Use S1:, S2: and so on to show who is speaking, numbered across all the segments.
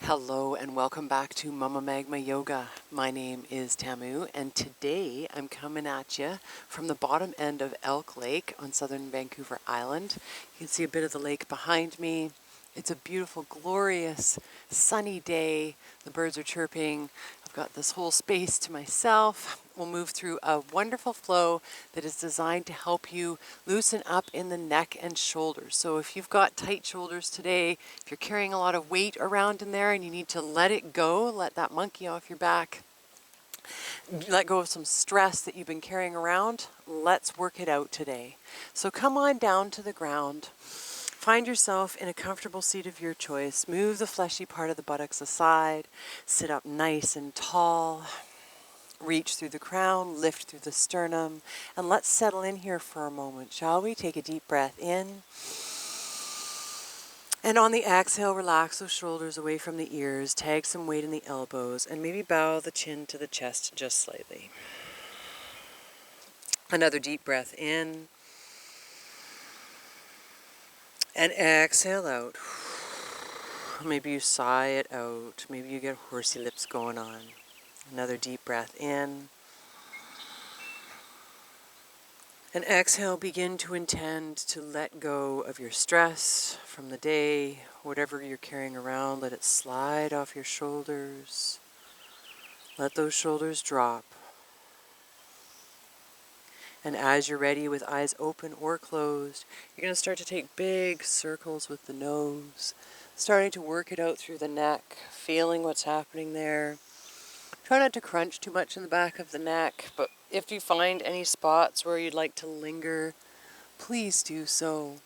S1: Hello and welcome back to Mumma Magma Yoga. My name is Tamu and today I'm coming at you from the bottom end of Elk Lake on southern Vancouver Island. You can see a bit of the lake behind me. It's a beautiful, glorious, sunny day. The birds are chirping. I've got this whole space to myself. We'll move through a wonderful flow that is designed to help you loosen up in the neck and shoulders. So if you've got tight shoulders today, if you're carrying a lot of weight around in there and you need to let it go, let that monkey off your back, let go of some stress that you've been carrying around, let's work it out today. So come on down to the ground. Find yourself in a comfortable seat of your choice. Move the fleshy part of the buttocks aside. Sit up nice and tall. Reach through the crown, lift through the sternum, and let's settle in here for a moment, shall we? Take a deep breath in. And on the exhale, relax those shoulders away from the ears, tag some weight in the elbows, and maybe bow the chin to the chest just slightly. Another deep breath in. And exhale out. Maybe you sigh it out. Maybe you get horsey lips going on. Another deep breath in. And exhale, begin to intend to let go of your stress from the day, whatever you're carrying around, let it slide off your shoulders. Let those shoulders drop. And as you're ready, with eyes open or closed, you're going to start to take big circles with the nose, starting to work it out through the neck, feeling what's happening there. Try not to crunch too much in the back of the neck, but if you find any spots where you'd like to linger, please do so.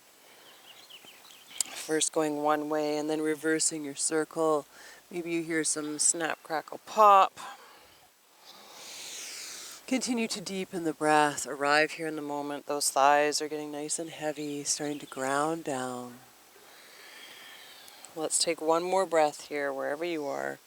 S1: First going one way and then reversing your circle. Maybe you hear some snap, crackle, pop. Continue to deepen the breath. Arrive here in the moment. Those thighs are getting nice and heavy, starting to ground down. Let's take one more breath here, wherever you are.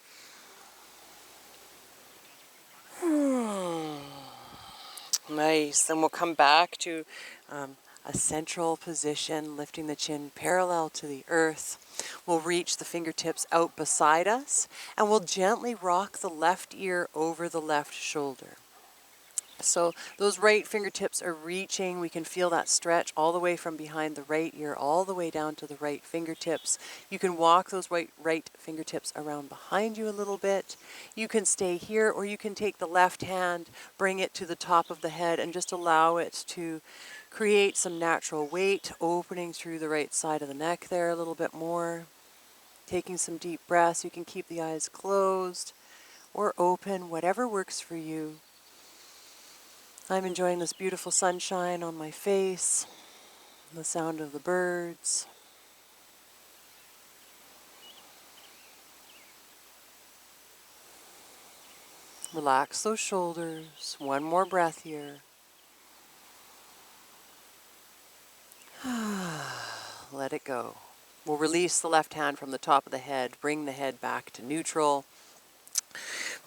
S1: Nice. Then we'll come back to a central position, lifting the chin parallel to the earth. We'll reach the fingertips out beside us, and we'll gently rock the left ear over the left shoulder. So those right fingertips are reaching. We can feel that stretch all the way from behind the right ear, all the way down to the right fingertips. You can walk those right fingertips around behind you a little bit. You can stay here, or you can take the left hand, bring it to the top of the head, and just allow it to create some natural weight, opening through the right side of the neck there a little bit more. Taking some deep breaths. You can keep the eyes closed or open, whatever works for you. I'm enjoying this beautiful sunshine on my face, the sound of the birds. Relax those shoulders. One more breath here. Let it go. We'll release the left hand from the top of the head, bring the head back to neutral.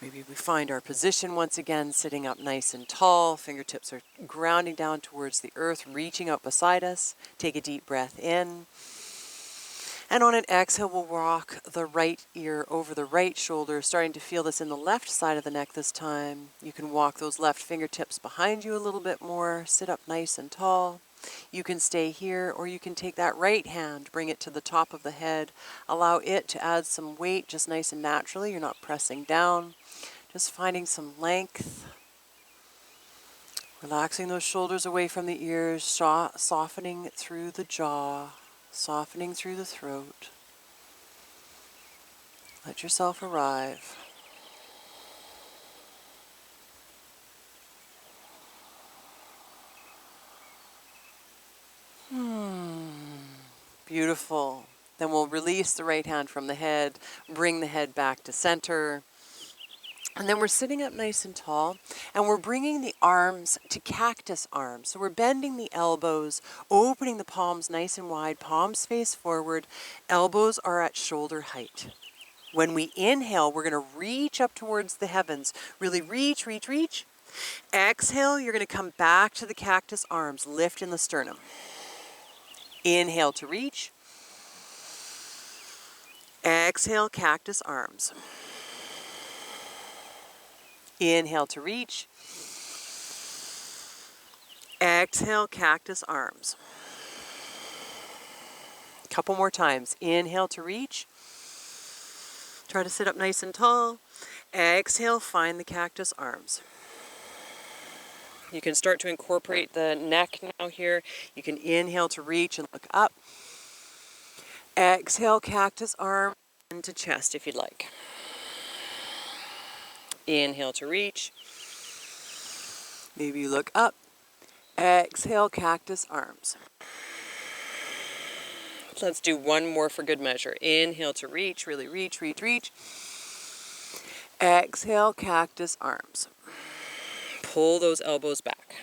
S1: Maybe we find our position once again, sitting up nice and tall. Fingertips are grounding down towards the earth, reaching out beside us. Take a deep breath in. And on an exhale, we'll rock the right ear over the right shoulder, starting to feel this in the left side of the neck this time. You can walk those left fingertips behind you a little bit more. Sit up nice and tall. You can stay here, or you can take that right hand, bring it to the top of the head. Allow it to add some weight just nice and naturally. You're not pressing down. Just finding some length. Relaxing those shoulders away from the ears, softening through the jaw, softening through the throat. Let yourself arrive. Beautiful. Then we'll release the right hand from the head, bring the head back to center. And then we're sitting up nice and tall, and we're bringing the arms to cactus arms. So we're bending the elbows, opening the palms nice and wide, palms face forward, elbows are at shoulder height. When we inhale, we're going to reach up towards the heavens. Really reach, reach, reach. Exhale, you're going to come back to the cactus arms, lift in the sternum. Inhale to reach. Exhale, cactus arms. Inhale to reach. Exhale, cactus arms. Couple more times. Inhale to reach. Try to sit up nice and tall. Exhale, find the cactus arms. You can start to incorporate the neck now here. You can inhale to reach and look up. Exhale, cactus arm into chest if you'd like. Inhale to reach. Maybe you look up. Exhale, cactus arms. Let's do one more for good measure. Inhale to reach, really reach, reach, reach. Exhale, cactus arms. Pull those elbows back.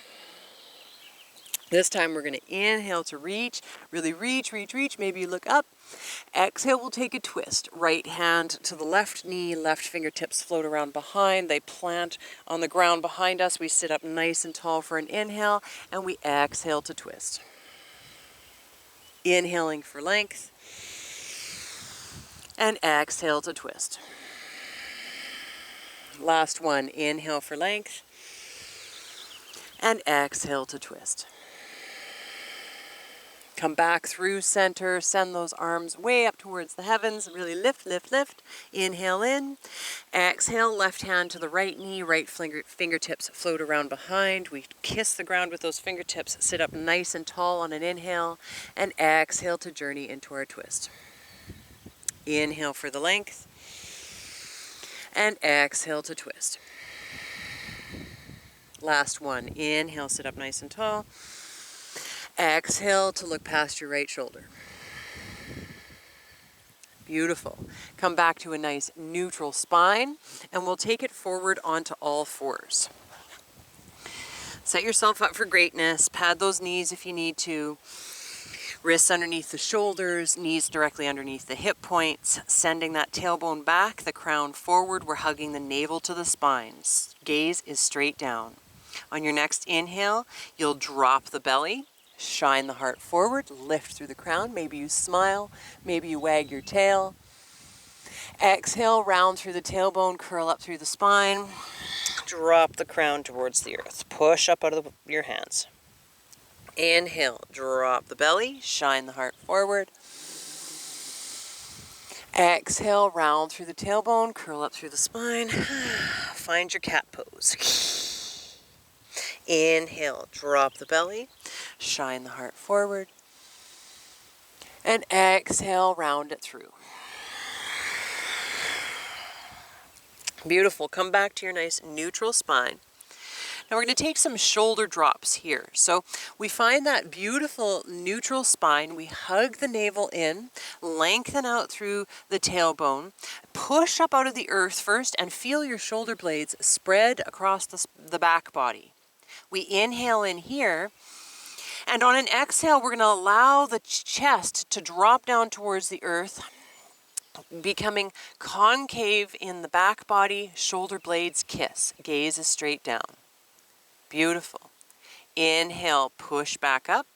S1: This time we're going to inhale to reach, really reach, reach, reach. Maybe you look up. Exhale, we'll take a twist. Right hand to the left knee, left fingertips float around behind. They plant on the ground behind us. We sit up nice and tall for an inhale, and we exhale to twist. Inhaling for length, and exhale to twist. Last one, inhale for length, and exhale to twist. Come back through center, send those arms way up towards the heavens, really lift, lift, lift. Inhale in, exhale, left hand to the right knee, right fingertips float around behind. We kiss the ground with those fingertips, sit up nice and tall on an inhale, and exhale to journey into our twist. Inhale for the length, and exhale to twist. Last one, inhale, sit up nice and tall. Exhale to look past your right shoulder. Beautiful. Come back to a nice neutral spine, and we'll take it forward onto all fours. Set yourself up for greatness. Pad those knees if you need to. Wrists underneath the shoulders, knees directly underneath the hip points, sending that tailbone back, the crown forward. We're hugging the navel to the spine. Gaze is straight down. On your next inhale, you'll drop the belly. Shine the heart forward, lift through the crown. Maybe you smile, maybe you wag your tail. Exhale, round through the tailbone, curl up through the spine. Drop the crown towards the earth. Push up out of your hands. Inhale, drop the belly, shine the heart forward. Exhale, round through the tailbone, curl up through the spine. Find your cat pose. Inhale, drop the belly. Shine the heart forward. And exhale, round it through. Beautiful. Come back to your nice neutral spine. Now we're going to take some shoulder drops here. So we find that beautiful neutral spine. We hug the navel in, lengthen out through the tailbone, push up out of the earth first, and feel your shoulder blades spread across the back body. We inhale in here. And on an exhale, we're going to allow the chest to drop down towards the earth, becoming concave in the back body, shoulder blades kiss. Gaze is straight down. Beautiful. Inhale, push back up.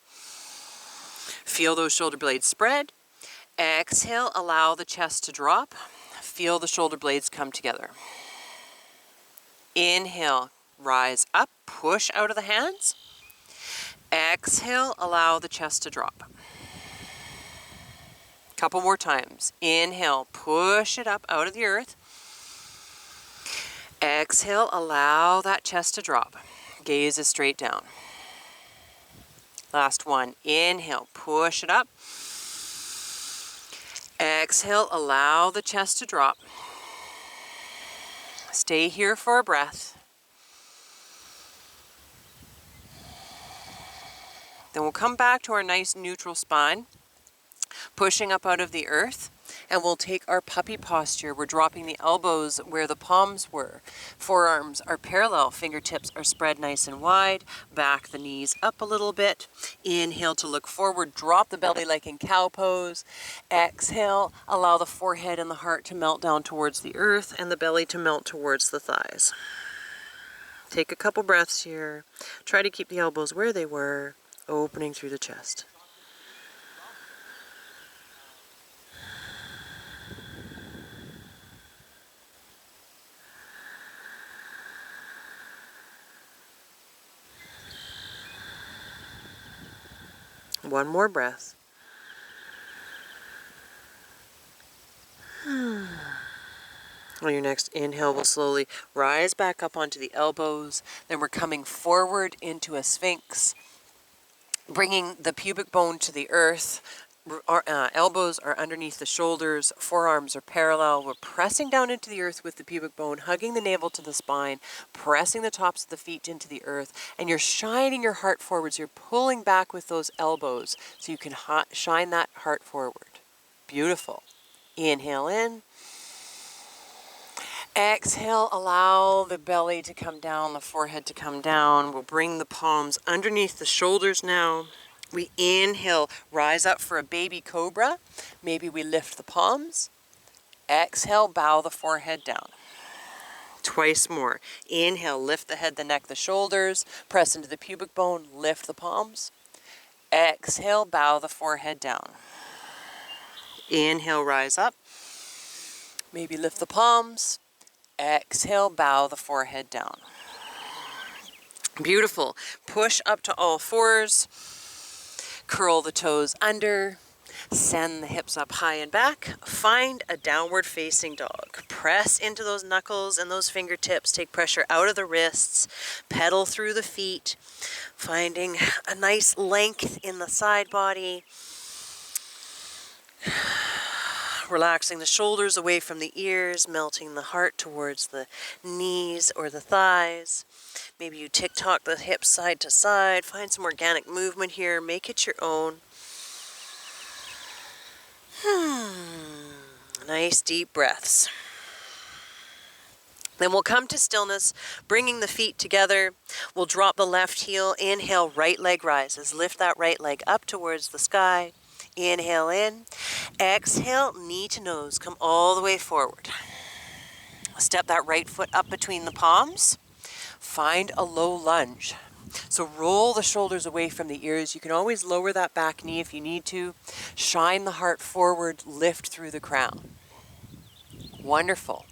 S1: Feel those shoulder blades spread. Exhale, allow the chest to drop. Feel the shoulder blades come together. Inhale, rise up, push out of the hands. Exhale, allow the chest to drop. Couple more times. Inhale, push it up out of the earth. Exhale, allow that chest to drop. Gaze is straight down. Last one. Inhale, push it up. Exhale, allow the chest to drop. Stay here for a breath. Then we'll come back to our nice neutral spine, pushing up out of the earth, and we'll take our puppy posture. We're dropping the elbows where the palms were. Forearms are parallel, fingertips are spread nice and wide, back the knees up a little bit. Inhale to look forward, drop the belly like in cow pose. Exhale, allow the forehead and the heart to melt down towards the earth and the belly to melt towards the thighs. Take a couple breaths here. Try to keep the elbows where they were, opening through the chest. One more breath. On your next inhale, we'll slowly rise back up onto the elbows. Then we're coming forward into a sphinx, bringing the pubic bone to the earth. Our elbows are underneath the shoulders, forearms are parallel. We're pressing down into the earth with the pubic bone, hugging the navel to the spine, pressing the tops of the feet into the earth, and you're shining your heart forwards. You're pulling back with those elbows so you can shine that heart forward. Beautiful. Inhale in. Exhale, allow the belly to come down, the forehead to come down. We'll bring the palms underneath the shoulders now. We inhale, rise up for a baby cobra. Maybe we lift the palms. Exhale, bow the forehead down. Twice more. Inhale, lift the head, the neck, the shoulders. Press into the pubic bone, lift the palms. Exhale, bow the forehead down. Inhale, rise up. Maybe lift the palms. Exhale, bow the forehead down. Beautiful. Push up to all fours. Curl the toes under. Send the hips up high and back. Find a downward facing dog. Press into those knuckles and those fingertips. Take pressure out of the wrists. Pedal through the feet. Finding a nice length in the side body. Relaxing the shoulders away from the ears, melting the heart towards the knees or the thighs. Maybe you tick-tock the hips side to side. Find some organic movement here. Make it your own. Nice deep breaths. Then we'll come to stillness, bringing the feet together. We'll drop the left heel. Inhale, right leg rises. Lift that right leg up towards the sky. Inhale in. Exhale, knee to nose. Come all the way forward. Step that right foot up between the palms. Find a low lunge. So roll the shoulders away from the ears. You can always lower that back knee if you need to. Shine the heart forward. Lift through the crown. Wonderful.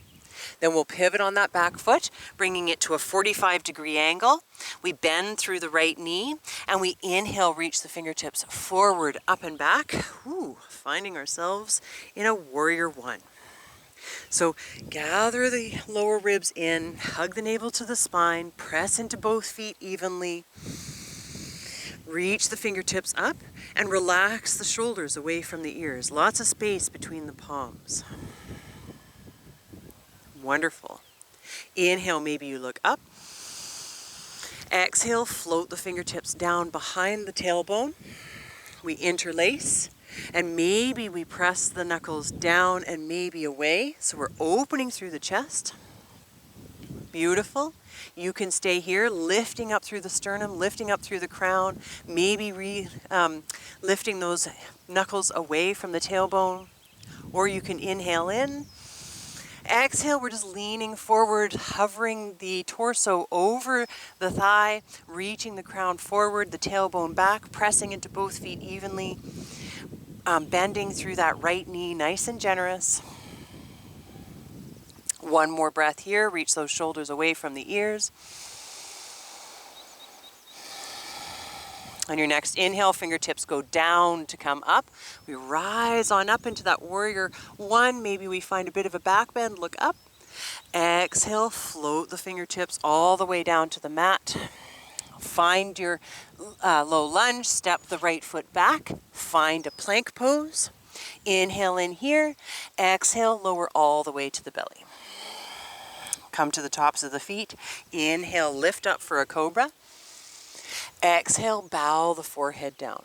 S1: Then we'll pivot on that back foot, bringing it to a 45-degree angle. We bend through the right knee, and we inhale, reach the fingertips forward, up and back. Finding ourselves in a warrior one. So gather the lower ribs in, hug the navel to the spine, press into both feet evenly. Reach the fingertips up, and relax the shoulders away from the ears. Lots of space between the palms. Wonderful. Inhale, maybe you look up. Exhale, float the fingertips down behind the tailbone. We interlace, and maybe we press the knuckles down and maybe away. So we're opening through the chest. Beautiful. You can stay here, lifting up through the sternum, lifting up through the crown, maybe lifting those knuckles away from the tailbone. Or you can inhale in. Exhale, we're just leaning forward, hovering the torso over the thigh, reaching the crown forward, the tailbone back, pressing into both feet evenly, bending through that right knee, nice and generous. One more breath here, reach those shoulders away from the ears. On your next inhale, fingertips go down to come up. We rise on up into that warrior one. Maybe we find a bit of a back bend, look up. Exhale, float the fingertips all the way down to the mat. Find your low lunge, step the right foot back. Find a plank pose. Inhale in here. Exhale, lower all the way to the belly. Come to the tops of the feet. Inhale, lift up for a cobra. Exhale, bow the forehead down.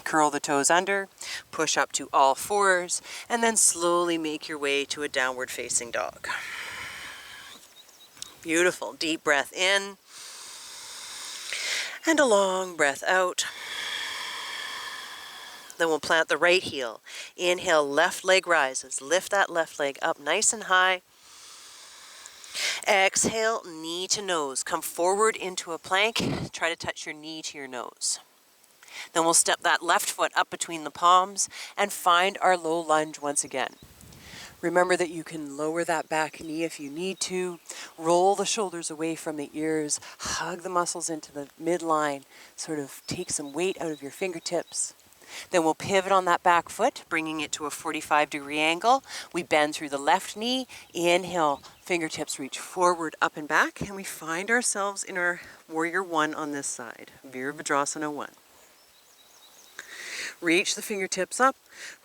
S1: Curl the toes under, push up to all fours, and then slowly make your way to a downward facing dog. Beautiful. Deep breath in, and a long breath out. Then we'll plant the right heel. Inhale, left leg rises. Lift that left leg up nice and high. Exhale, knee to nose. Come forward into a plank. Try to touch your knee to your nose. Then we'll step that left foot up between the palms and find our low lunge once again. Remember that you can lower that back knee if you need to, Roll the shoulders away from the ears, hug the muscles into the midline, sort of take some weight out of your fingertips. Then we'll pivot on that back foot, bringing it to a 45-degree angle. We bend through the left knee, inhale, fingertips reach forward, up and back, and we find ourselves in our Warrior One on this side, Virabhadrasana 1. Reach the fingertips up,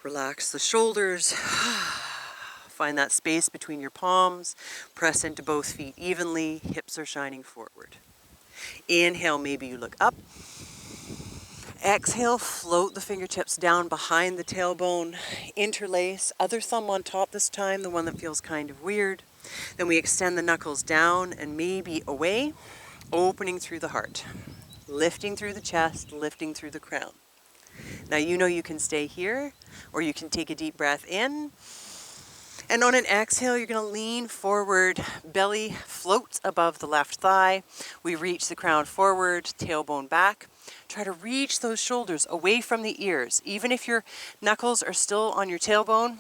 S1: relax the shoulders, find that space between your palms, press into both feet evenly, hips are shining forward. Inhale, maybe you look up. Exhale, float the fingertips down behind the tailbone, interlace, other thumb on top this time, the one that feels kind of weird. Then we extend the knuckles down and maybe away, opening through the heart, lifting through the chest, lifting through the crown. Now you know you can stay here, or you can take a deep breath in. And on an exhale, you're going to lean forward, belly floats above the left thigh. We reach the crown forward, tailbone back. Try to reach those shoulders away from the ears. Even if your knuckles are still on your tailbone,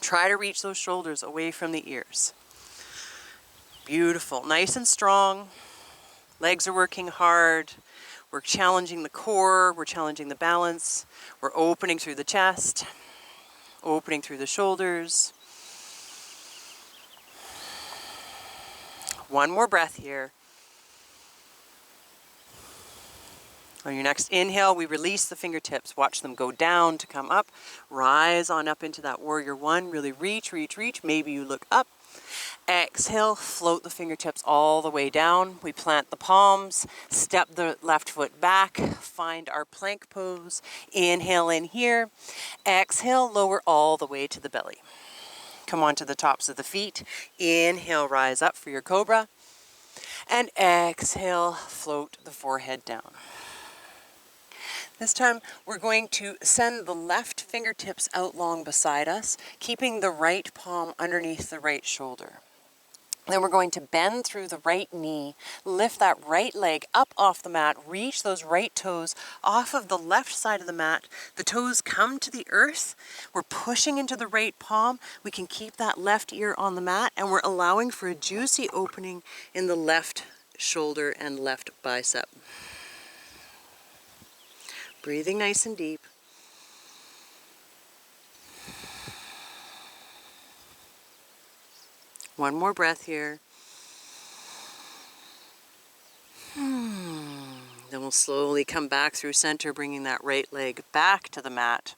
S1: try to reach those shoulders away from the ears. Beautiful, nice and strong. Legs are working hard. We're challenging the core, we're challenging the balance. We're opening through the chest, opening through the shoulders. One more breath here. On your next inhale, we release the fingertips. Watch them go down to come up. Rise on up into that Warrior One. Really reach, reach, reach. Maybe you look up. Exhale, float the fingertips all the way down. We plant the palms, step the left foot back, find our plank pose. Inhale in here. Exhale, lower all the way to the belly. Come onto the tops of the feet. Inhale, rise up for your cobra. And exhale, float the forehead down. This time, we're going to send the left fingertips out long beside us, keeping the right palm underneath the right shoulder. Then we're going to bend through the right knee, lift that right leg up off the mat, reach those right toes off of the left side of the mat. The toes come to the earth. We're pushing into the right palm. We can keep that left ear on the mat, and we're allowing for a juicy opening in the left shoulder and left bicep. Breathing nice and deep. One more breath here. Then we'll slowly come back through center, bringing that right leg back to the mat.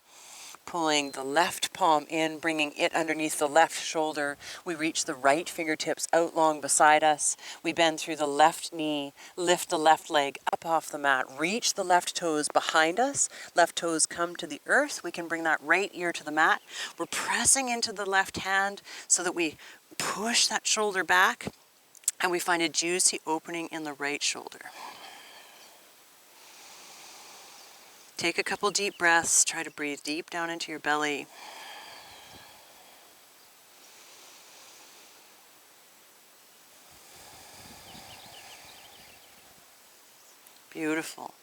S1: Pulling the left palm in, bringing it underneath the left shoulder. We reach the right fingertips out long beside us. We bend through the left knee, lift the left leg up off the mat, reach the left toes behind us. Left toes come to the earth. We can bring that right ear to the mat. We're pressing into the left hand so that we push that shoulder back, and we find a juicy opening in the right shoulder. Take a couple deep breaths. Try to breathe deep down into your belly. Beautiful.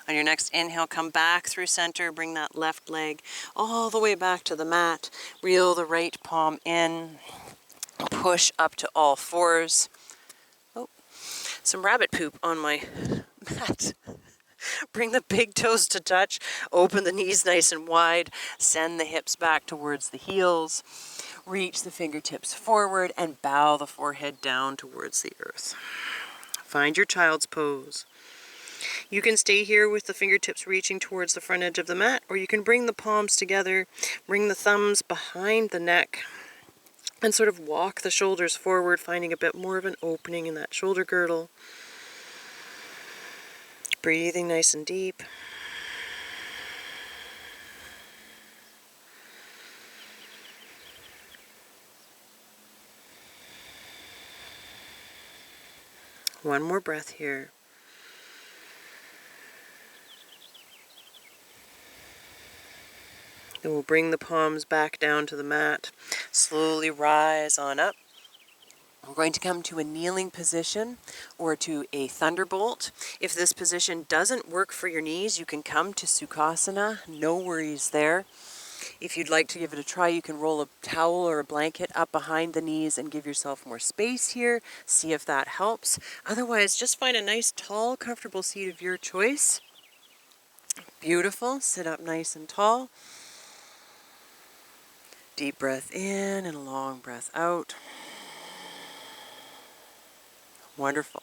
S1: On your next inhale, come back through center. Bring that left leg all the way back to the mat. Reel the right palm in. Push up to all fours. Oh, some rabbit poop on my mat. Bring the big toes to touch. Open the knees nice and wide. Send the hips back towards the heels. Reach the fingertips forward and bow the forehead down towards the earth. Find your child's pose. You can stay here with the fingertips reaching towards the front edge of the mat, or you can bring the palms together, bring the thumbs behind the neck, and sort of walk the shoulders forward, finding a bit more of an opening in that shoulder girdle. Breathing nice and deep. One more breath here. Then we'll bring the palms back down to the mat. Slowly rise on up. We're going to come to a kneeling position or to a thunderbolt. If this position doesn't work for your knees, you can come to Sukhasana. No worries there. If you'd like to give it a try, you can roll a towel or a blanket up behind the knees and give yourself more space here. See if that helps. Otherwise, just find a nice, tall, comfortable seat of your choice. Beautiful. Sit up nice and tall. Deep breath in and a long breath out. Wonderful.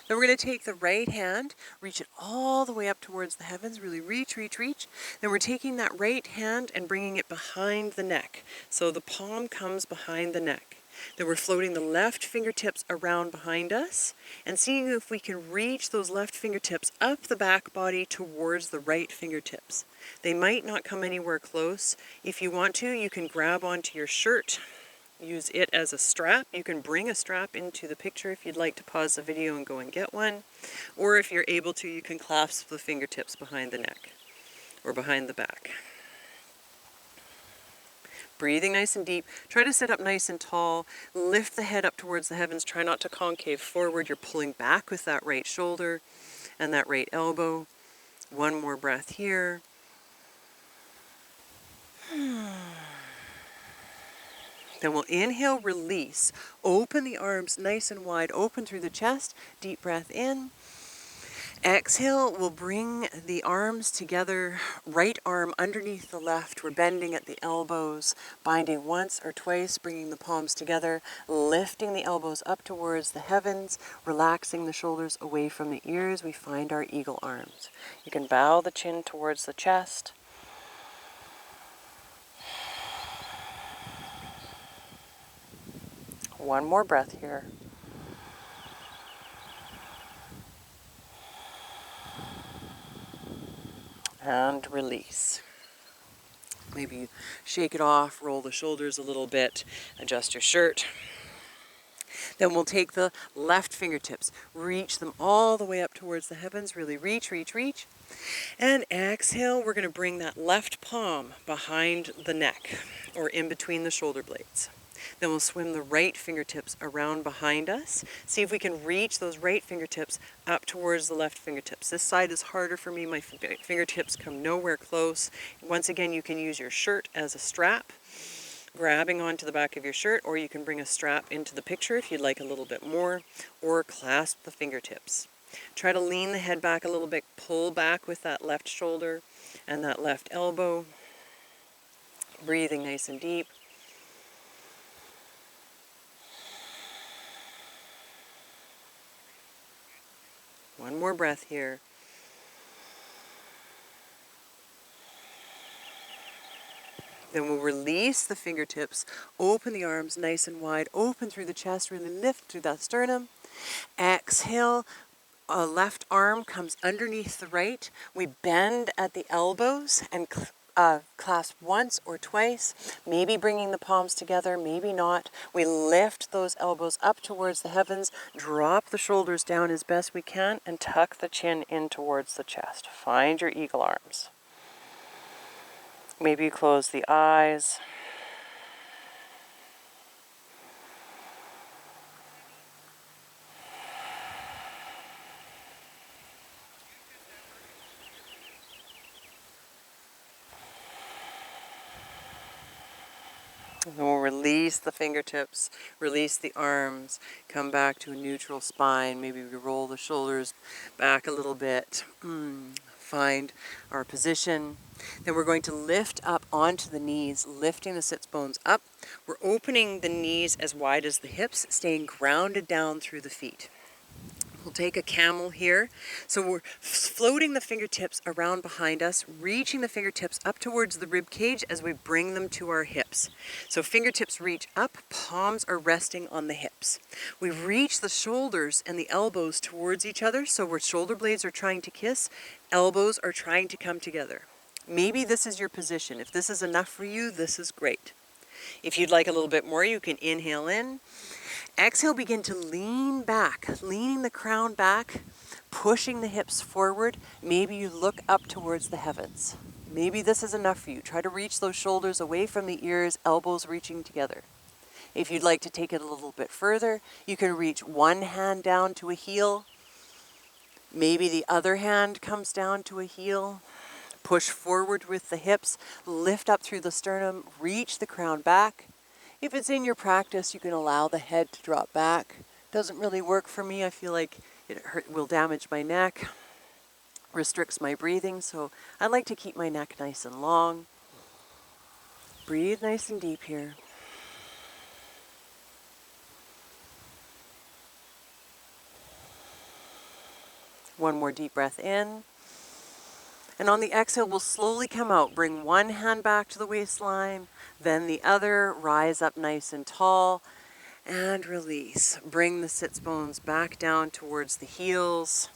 S1: Then we're going to take the right hand, reach it all the way up towards the heavens, really reach, reach, reach. Then we're taking that right hand and bringing it behind the neck. So the palm comes behind the neck. Then we're floating the left fingertips around behind us and seeing if we can reach those left fingertips up the back body towards the right fingertips. They might not come anywhere close. If you want to, you can grab onto your shirt. Use it as a strap. You can bring a strap into the picture if you'd like to pause the video and go and get one. Or if you're able to, you can clasp the fingertips behind the neck or behind the back. Breathing nice and deep. Try to sit up nice and tall. Lift the head up towards the heavens. Try not to concave forward. You're pulling back with that right shoulder and that right elbow. One more breath here. Then we'll inhale, release. Open the arms nice and wide, open through the chest. Deep breath in. Exhale, we'll bring the arms together, right arm underneath the left. We're bending at the elbows, binding once or twice, bringing the palms together, lifting the elbows up towards the heavens, relaxing the shoulders away from the ears. We find our eagle arms. You can bow the chin towards the chest. One more breath here. And release. Maybe shake it off, roll the shoulders a little bit, adjust your shirt. Then we'll take the left fingertips, reach them all the way up towards the heavens, really reach, reach, reach. And exhale, we're going to bring that left palm behind the neck or in between the shoulder blades. Then we'll swim the right fingertips around behind us. See if we can reach those right fingertips up towards the left fingertips. This side is harder for me. My fingertips come nowhere close. Once again, you can use your shirt as a strap, grabbing onto the back of your shirt, or you can bring a strap into the picture if you'd like a little bit more, or clasp the fingertips. Try to lean the head back a little bit, pull back with that left shoulder and that left elbow. Breathing nice and deep. One more breath here. Then we'll release the fingertips, open the arms nice and wide, open through the chest, really lift through that sternum. Exhale, a left arm comes underneath the right. We bend at the elbows and clasp once or twice, maybe bringing the palms together, maybe not. We lift those elbows up towards the heavens, drop the shoulders down as best we can, and tuck the chin in towards the chest. Find your eagle arms. Maybe you close the eyes. And we'll release the fingertips, release the arms, come back to a neutral spine. Maybe we roll the shoulders back a little bit. Find our position. Then we're going to lift up onto the knees, lifting the sits bones up. We're opening the knees as wide as the hips, staying grounded down through the feet. We'll take a camel here. So we're floating the fingertips around behind us, reaching the fingertips up towards the rib cage as we bring them to our hips. So fingertips reach up, palms are resting on the hips. We reach the shoulders and the elbows towards each other, so where shoulder blades are trying to kiss, elbows are trying to come together. Maybe this is your position. If this is enough for you, this is great. If you'd like a little bit more, you can inhale in. Exhale, begin to lean back, leaning the crown back, pushing the hips forward. Maybe you look up towards the heavens. Maybe this is enough for you. Try to reach those shoulders away from the ears, elbows reaching together. If you'd like to take it a little bit further, you can reach one hand down to a heel. Maybe the other hand comes down to a heel. Push forward with the hips, lift up through the sternum, reach the crown back. If it's in your practice, you can allow the head to drop back. Doesn't really work for me. I feel like it will damage my neck, restricts my breathing, so I like to keep my neck nice and long. Breathe nice and deep here. One more deep breath in. And on the exhale, we'll slowly come out. Bring one hand back to the waistline, then the other. Rise up nice and tall, and release. Bring the sits bones back down towards the heels.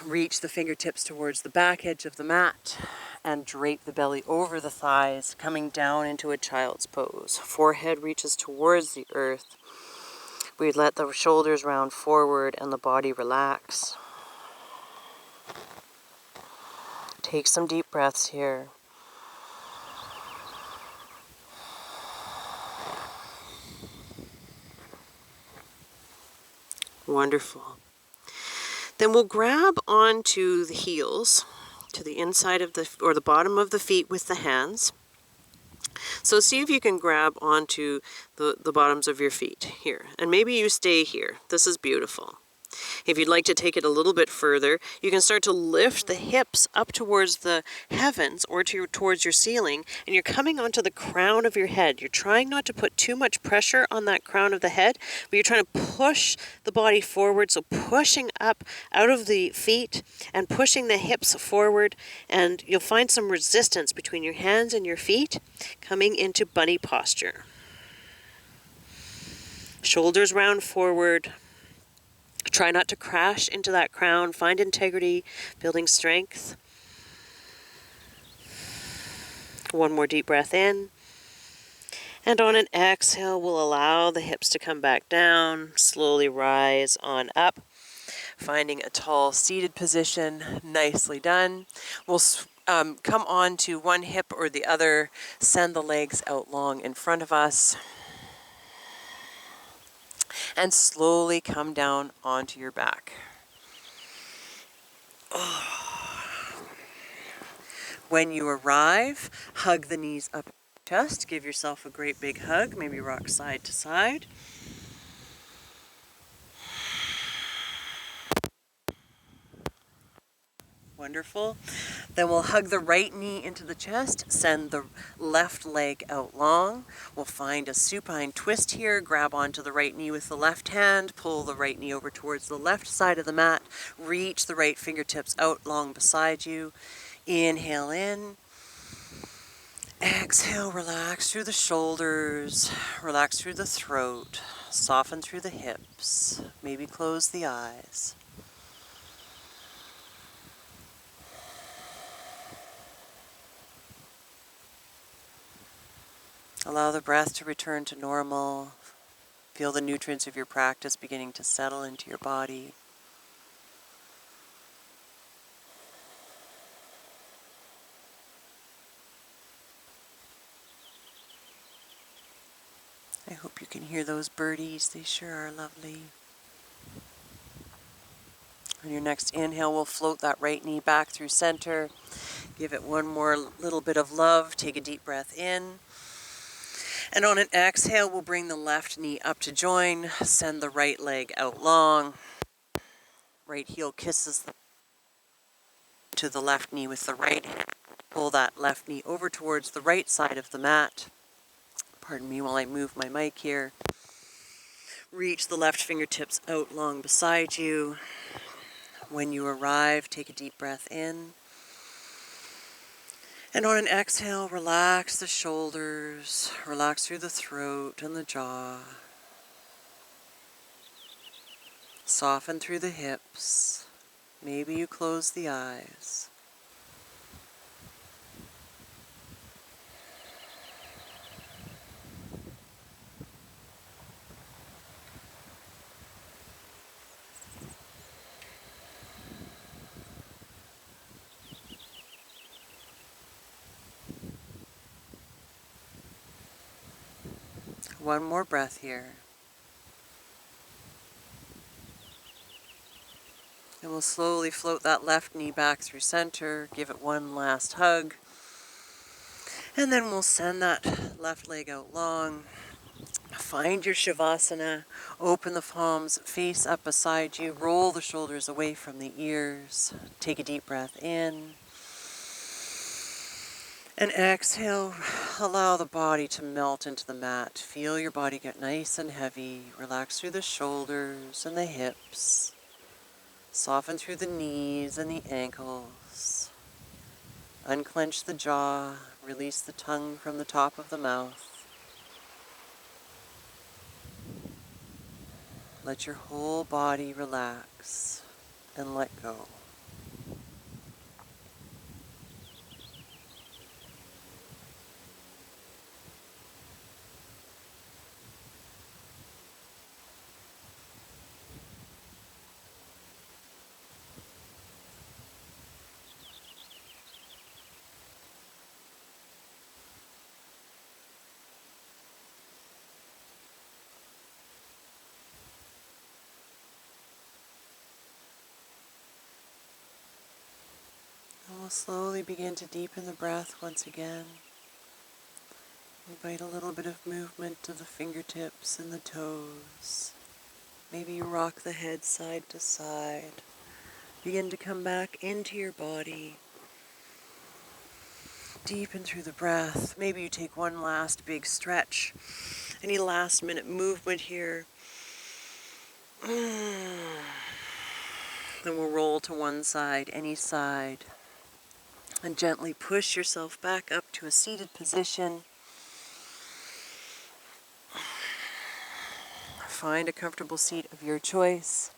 S1: Reach the fingertips towards the back edge of the mat, and drape the belly over the thighs, coming down into a child's pose. Forehead reaches towards the earth. We let the shoulders round forward and the body relax. Take some deep breaths here. Wonderful. Then we'll grab onto the heels, to the inside of the bottom of the feet with the hands. So see if you can grab onto the bottoms of your feet here. And maybe you stay here. This is beautiful. If you'd like to take it a little bit further, you can start to lift the hips up towards the heavens or towards your ceiling, and you're coming onto the crown of your head. You're trying not to put too much pressure on that crown of the head, but you're trying to push the body forward, so pushing up out of the feet and pushing the hips forward, and you'll find some resistance between your hands and your feet, coming into bunny posture. Shoulders round forward. Try not to crash into that crown. Find integrity, building strength. One more deep breath in. And on an exhale, we'll allow the hips to come back down. Slowly rise on up. Finding a tall seated position. Nicely done. We'll come on to one hip or the other. Send the legs out long in front of us. And slowly come down onto your back. When you arrive, hug the knees up your chest. Give yourself a great big hug. Maybe rock side to side. Wonderful. Then we'll hug the right knee into the chest, send the left leg out long. We'll find a supine twist here, grab onto the right knee with the left hand, pull the right knee over towards the left side of the mat, reach the right fingertips out long beside you. Inhale in. Exhale, relax through the shoulders, relax through the throat, soften through the hips, maybe close the eyes. Allow the breath to return to normal. Feel the nutrients of your practice beginning to settle into your body. I hope you can hear those birdies. They sure are lovely. On your next inhale, we'll float that right knee back through center. Give it one more little bit of love. Take a deep breath in. And on an exhale, we'll bring the left knee up to join. Send the right leg out long. Right heel kisses to the left knee with the right hand. Pull that left knee over towards the right side of the mat. Pardon me while I move my mic here. Reach the left fingertips out long beside you. When you arrive, take a deep breath in. And on an exhale, relax the shoulders, relax through the throat and the jaw. Soften through the hips. Maybe you close the eyes. One more breath here. And we'll slowly float that left knee back through center, give it one last hug. And then we'll send that left leg out long. Find your Shavasana, open the palms, face up beside you, roll the shoulders away from the ears. Take a deep breath in. And exhale, allow the body to melt into the mat. Feel your body get nice and heavy. Relax through the shoulders and the hips. Soften through the knees and the ankles. Unclench the jaw, release the tongue from the top of the mouth. Let your whole body relax and let go. And we'll slowly begin to deepen the breath once again. Invite a little bit of movement to the fingertips and the toes. Maybe you rock the head side to side. Begin to come back into your body. Deepen through the breath. Maybe you take one last big stretch. Any last minute movement here. Then we'll roll to one side, any side. And gently push yourself back up to a seated position. Find a comfortable seat of your choice.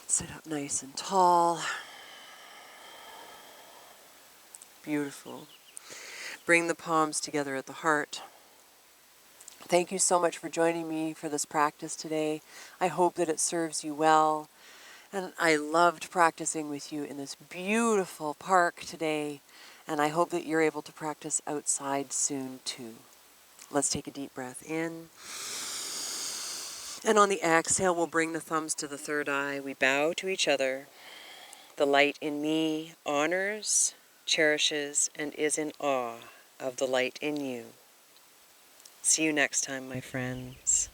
S1: Sit up nice and tall. Beautiful. Bring the palms together at the heart. Thank you so much for joining me for this practice today. I hope that it serves you well. And I loved practicing with you in this beautiful park today. And I hope that you're able to practice outside soon too. Let's take a deep breath in. And on the exhale, we'll bring the thumbs to the third eye. We bow to each other. The light in me honors, cherishes, and is in awe of the light in you. See you next time, my friends.